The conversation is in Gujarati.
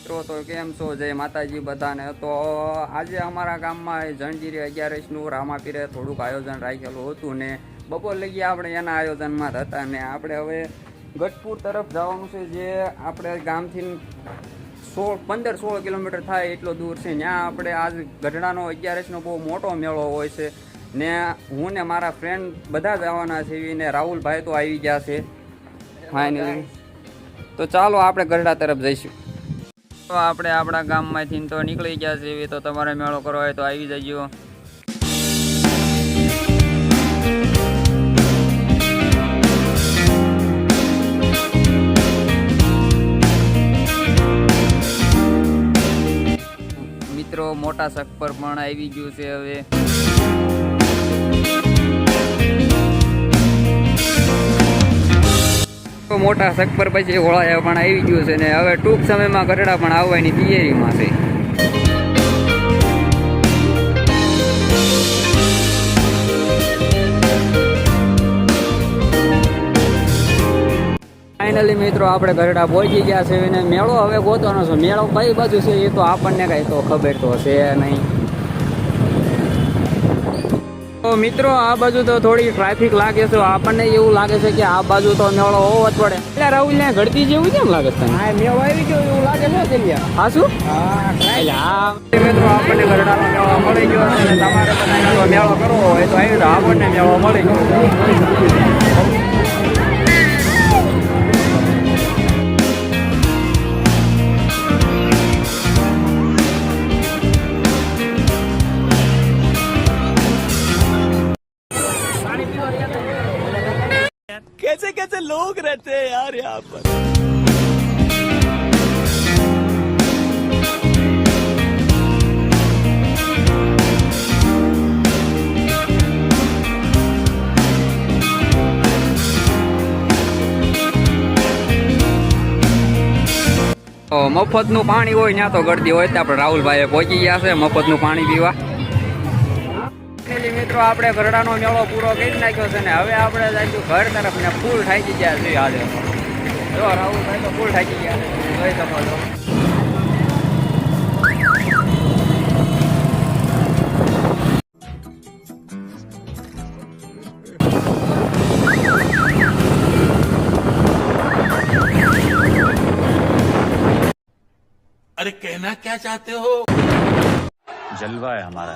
મિત્રો, તો કેમ છો? જય માતાજી બધાને। તો આજે અમારા ગામમાં જણજીરી 11નું રામાપીરે થોડુંક આયોજન રાખેલું હતું ને બપોર લગી આપણે એના આયોજનમાં હતા ને આપણે હવે ગઢપુર તરફ જવાનું છે, જે આપણે ગામથી 15-16 કિલોમીટર થાય એટલો દૂર છે। ત્યાં આપણે આજ ગઢડાનો 11નો બહુ મોટો મેળો હોય છે ને હું ને મારા ફ્રેન્ડ બધા જ આવવાના છે ને રાહુલભાઈ તો આવી ગયા છે ફાઇનલી। તો ચાલો આપણે ગઢડા તરફ જઈશું। તો આપણે આપણા ગામમાંથી તો નીકળી ગયા છે, તો તમારે મેળો કરવો હોય તો આવી જજો। મિત્રો, મોટા શક પર પણ આવી ગયું છે હવે। મોટા શક પર પછી ઘોળાયા પણ આવી ગયું છે ને હવે ટૂંક સમયમાં ગઢડા પણ આવવાની તૈયારીમાં છે। ફાઇનલી મિત્રો, આપણે ગઢડા પહોંચી ગયા છે અને મેળો હવે ગોતવાનો છે। મેળો કઈ બાજુ છે એ તો આપણને કઈ તો ખબર તો છે નહીં। તો મિત્રો, આ બાજુ તો થોડી ટ્રાફિક લાગે છે, આપણને એવું લાગે છે કે આ બાજુ તો મેળો હોવો જ પડે। એટલે રાહુલ ને ઘડતી જેવું કેમ લાગે છે? હા, મેળો આવી ગયો એવું લાગે છે। હા શું? હા મિત્રો, આપણને ગઢડાનો મેળો મળી ગયો છે। તમારે બધા મેળો કરવો હોય તો આવી તો આપણને મેળો મળી ગયો। कैसे कैसे लोग रहते हैं यार यहाँ पर। મફતનું પાણી હોય ત્યાં તો ગળદી હોય તો આપણે રાહુલભાઈ પહોંચી ગયા છે મફતનું પાણી પીવા। મિત્રો, આપણે ગઢડાનો મેળો પૂરો કરી નાખ્યો છે ને હવે આપણે જઈશું ઘર તરફ ને ફૂલ થાકી ગયા છે। આજે જો રાહુલભાઈ તો ફૂલ થાકી ગયા છે, જોઈ શકો છો। अरे कहना क्या चाहते हो? जलवा है हमारा।